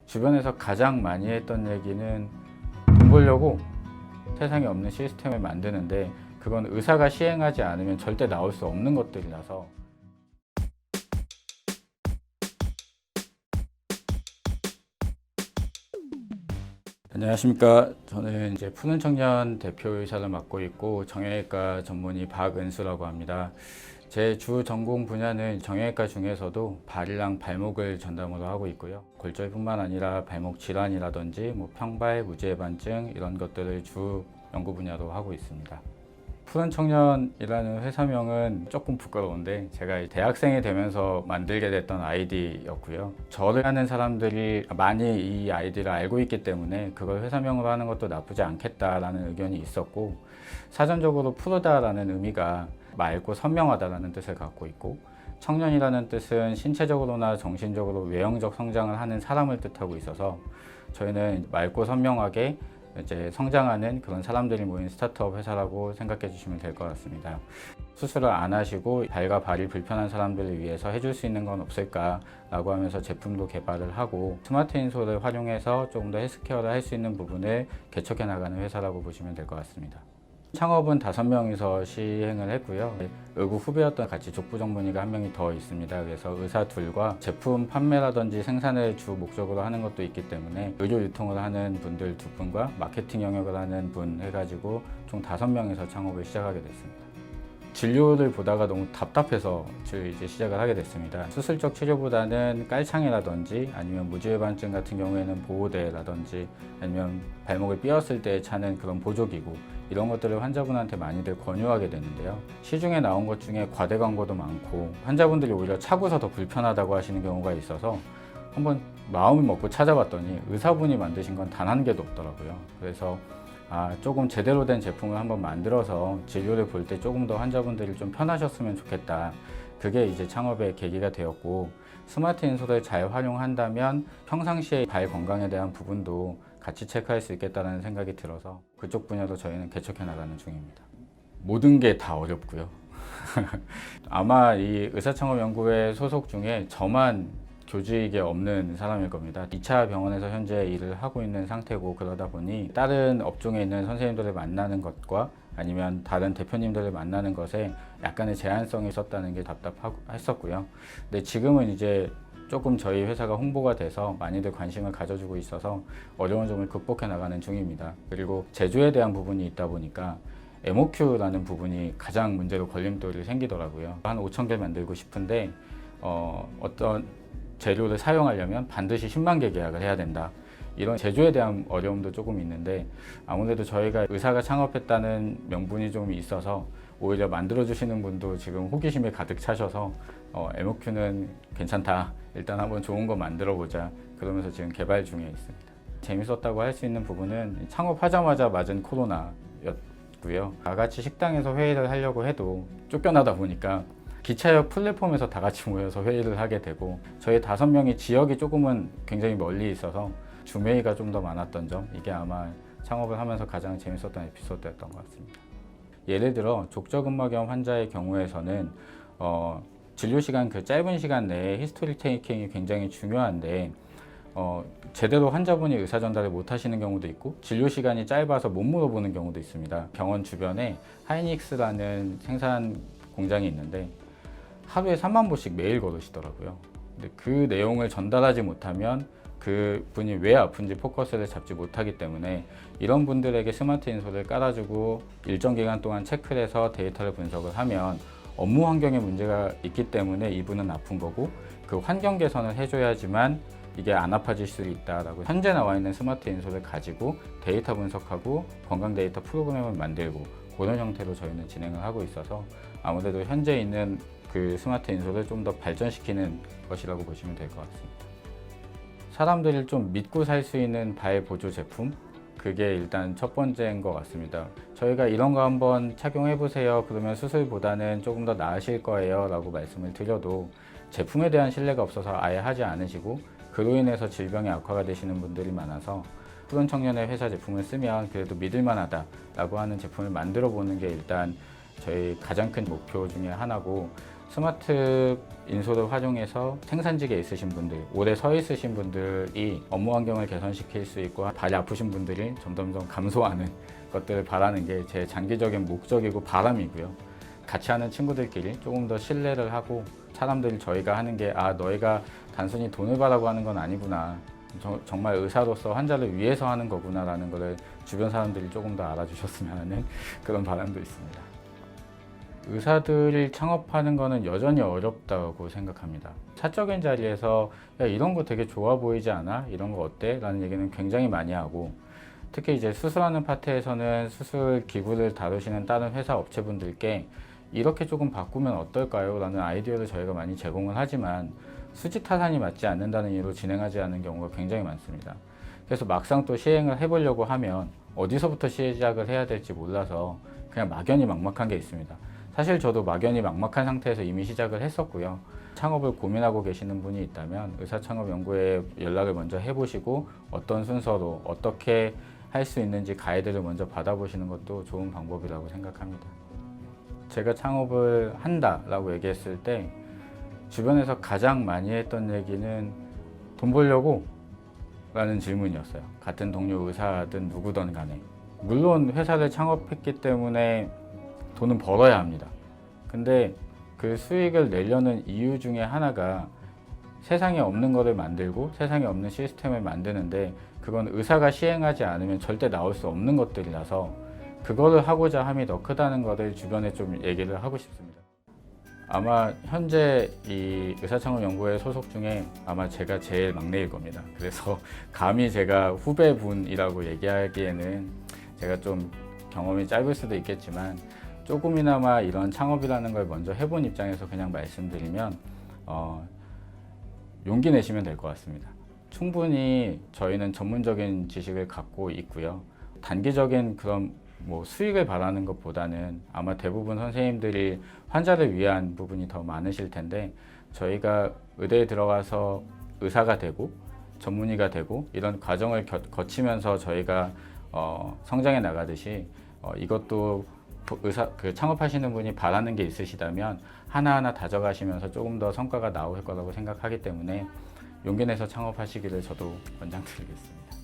주변에서 가장 많이 했던 얘기는 돈 벌려고 세상에 없는 시스템을 만드는데 그건 의사가 시행하지 않으면 절대 나올 수 없는 것들이라서. 안녕하십니까. 저는 이제 푸른 청년 대표이사를 맡고 있고 정형외과 전문의 박은수라고 합니다. 제 주 전공 분야는 정형외과 중에서도 발이랑 발목을 전담으로 하고 있고요. 골절뿐만 아니라 발목 질환이라든지 평발, 무지해반증 이런 것들을 주 연구 분야로 하고 있습니다. 푸른 청년이라는 회사명은 조금 부끄러운데 제가 대학생이 되면서 만들게 됐던 아이디였고요. 저를 하는 사람들이 많이 이 아이디를 알고 있기 때문에 그걸 회사명으로 하는 것도 나쁘지 않겠다라는 의견이 있었고, 사전적으로 푸르다라는 의미가 맑고 선명하다라는 뜻을 갖고 있고, 청년이라는 뜻은 신체적으로나 정신적으로 외형적 성장을 하는 사람을 뜻하고 있어서 저희는 맑고 선명하게 이제 성장하는 그런 사람들이 모인 스타트업 회사라고 생각해 주시면 될 것 같습니다. 수술을 안 하시고 발과 발이 불편한 사람들을 위해서 해줄 수 있는 건 없을까 라고 하면서 제품도 개발을 하고 스마트 인솔을 활용해서 조금 더 헬스케어를 할 수 있는 부분을 개척해 나가는 회사라고 보시면 될 것 같습니다. 창업은 5명이서 시행을 했고요. 의구 후배였던 같이 족부정문의가 1명이 더 있습니다. 그래서 의사 둘과 제품 판매라든지 생산을 주 목적으로 하는 것도 있기 때문에 의료 유통을 하는 분들 2분과 마케팅 영역을 하는 분 해가지고 총 5명이서 창업을 시작하게 됐습니다. 진료를 보다가 너무 답답해서 이제 시작을 하게 됐습니다. 수술적 치료보다는 깔창이라든지 아니면 무지해반증 같은 경우에는 보호대라든지 아니면 발목을 삐었을 때 차는 그런 보조기구 이런 것들을 환자분한테 많이들 권유하게 되는데요. 시중에 나온 것 중에 과대 광고도 많고 환자분들이 오히려 차고서 더 불편하다고 하시는 경우가 있어서 한번 마음을 먹고 찾아봤더니 의사분이 만드신 건 단 1개도 없더라고요. 그래서 조금 제대로 된 제품을 한번 만들어서 진료를 볼 때 조금 더 환자분들이 좀 편하셨으면 좋겠다. 그게 이제 창업의 계기가 되었고, 스마트 인솔을 잘 활용한다면 평상시에 발 건강에 대한 부분도 같이 체크할 수 있겠다는 생각이 들어서 그쪽 분야도 저희는 개척해 나가는 중입니다. 모든 게 다 어렵고요. 아마 이 의사창업연구회 소속 중에 저만 교직에 없는 사람일 겁니다. 2차 병원에서 현재 일을 하고 있는 상태고, 그러다 보니 다른 업종에 있는 선생님들을 만나는 것과 아니면 다른 대표님들을 만나는 것에 약간의 제한성이 있었다는 게 답답했었고요. 근데 지금은 이제 조금 저희 회사가 홍보가 돼서 많이들 관심을 가져주고 있어서 어려운 점을 극복해 나가는 중입니다. 그리고 제조에 대한 부분이 있다 보니까 MOQ라는 부분이 가장 문제로 걸림돌이 생기더라고요. 한 5,000개 만들고 싶은데 어떤 재료를 사용하려면 반드시 10만 개 계약을 해야 된다. 이런 제조에 대한 어려움도 조금 있는데 아무래도 저희가 의사가 창업했다는 명분이 좀 있어서 오히려 만들어주시는 분도 지금 호기심에 가득 차셔서 MOQ는 괜찮다. 일단 한번 좋은 거 만들어보자. 그러면서 지금 개발 중에 있습니다. 재밌었다고 할 수 있는 부분은 창업하자마자 맞은 코로나였고요. 다 같이 식당에서 회의를 하려고 해도 쫓겨나다 보니까 기차역 플랫폼에서 다 같이 모여서 회의를 하게 되고, 저희 5명이 지역이 조금은 굉장히 멀리 있어서 줌회의가 좀 더 많았던 점, 이게 아마 창업을 하면서 가장 재밌었던 에피소드였던 것 같습니다. 예를 들어 족저근막염 환자의 경우에서는 진료 시간 그 짧은 시간 내에 히스토리 테이킹이 굉장히 중요한데 제대로 환자분이 의사 전달을 못 하시는 경우도 있고 진료 시간이 짧아서 못 물어보는 경우도 있습니다. 병원 주변에 하이닉스라는 생산 공장이 있는데 하루에 3만 보씩 매일 걸으시더라고요. 근데 그 내용을 전달하지 못하면 그 분이 왜 아픈지 포커스를 잡지 못하기 때문에 이런 분들에게 스마트 인솔을 깔아주고 일정 기간 동안 체크를 해서 데이터를 분석을 하면 업무 환경에 문제가 있기 때문에 이분은 아픈 거고 그 환경 개선을 해줘야지만 이게 안 아파질 수 있다라고 현재 나와 있는 스마트 인솔을 가지고 데이터 분석하고 건강 데이터 프로그램을 만들고 그런 형태로 저희는 진행을 하고 있어서 아무래도 현재 있는 그 스마트 인솔을 좀 더 발전시키는 것이라고 보시면 될 것 같습니다. 사람들을 좀 믿고 살 수 있는 발 보조 제품, 그게 일단 첫 번째인 것 같습니다. 저희가 이런 거 한번 착용해 보세요. 그러면 수술보다는 조금 더 나으실 거예요 라고 말씀을 드려도 제품에 대한 신뢰가 없어서 아예 하지 않으시고 그로 인해서 질병의 악화가 되시는 분들이 많아서 푸른 청년의 회사 제품을 쓰면 그래도 믿을만하다 라고 하는 제품을 만들어 보는 게 일단 저희 가장 큰 목표 중에 하나고, 스마트 인솔을 활용해서 생산직에 있으신 분들, 오래 서 있으신 분들이 업무 환경을 개선시킬 수 있고 발이 아프신 분들이 점점점 감소하는 것들을 바라는 게 제 장기적인 목적이고 바람이고요. 같이 하는 친구들끼리 조금 더 신뢰를 하고 사람들이 저희가 하는 게 너희가 단순히 돈을 바라고 하는 건 아니구나. 정말 의사로서 환자를 위해서 하는 거구나 라는 것을 주변 사람들이 조금 더 알아주셨으면 하는 그런 바람도 있습니다. 의사들이 창업하는 거는 여전히 어렵다고 생각합니다. 사적인 자리에서 야, 이런 거 되게 좋아 보이지 않아? 이런 거 어때? 라는 얘기는 굉장히 많이 하고, 특히 이제 수술하는 파트에서는 수술 기구를 다루시는 다른 회사 업체분들께 이렇게 조금 바꾸면 어떨까요? 라는 아이디어를 저희가 많이 제공을 하지만 수지 타산이 맞지 않는다는 이유로 진행하지 않는 경우가 굉장히 많습니다. 그래서 막상 또 시행을 해보려고 하면 어디서부터 시작을 해야 될지 몰라서 그냥 막연히 막막한 게 있습니다. 사실 저도 막연히 막막한 상태에서 이미 시작을 했었고요. 창업을 고민하고 계시는 분이 있다면 의사창업연구회에 연락을 먼저 해보시고 어떤 순서로 어떻게 할 수 있는지 가이드를 먼저 받아보시는 것도 좋은 방법이라고 생각합니다. 제가 창업을 한다라고 얘기했을 때 주변에서 가장 많이 했던 얘기는 돈 벌려고? 라는 질문이었어요. 같은 동료 의사든 누구든 간에. 물론 회사를 창업했기 때문에 돈은 벌어야 합니다. 근데 그 수익을 내려는 이유 중에 하나가 세상에 없는 것을 만들고 세상에 없는 시스템을 만드는데 그건 의사가 시행하지 않으면 절대 나올 수 없는 것들이라서 그거를 하고자 함이 더 크다는 것을 주변에 좀 얘기를 하고 싶습니다. 아마 현재 이 의사창업연구회 소속 중에 아마 제가 제일 막내일 겁니다. 그래서 감히 제가 후배분이라고 얘기하기에는 제가 좀 경험이 짧을 수도 있겠지만 조금이나마 이런 창업이라는 걸 먼저 해본 입장에서 그냥 말씀드리면 용기 내시면 될 것 같습니다. 충분히 저희는 전문적인 지식을 갖고 있고요. 단기적인 그런 수익을 바라는 것보다는 아마 대부분 선생님들이 환자를 위한 부분이 더 많으실 텐데 저희가 의대에 들어가서 의사가 되고 전문의가 되고 이런 과정을 거치면서 저희가 성장해 나가듯이 이것도 창업하시는 분이 바라는 게 있으시다면 하나하나 다져가시면서 조금 더 성과가 나올 거라고 생각하기 때문에 용기 내서 창업하시기를 저도 권장드리겠습니다.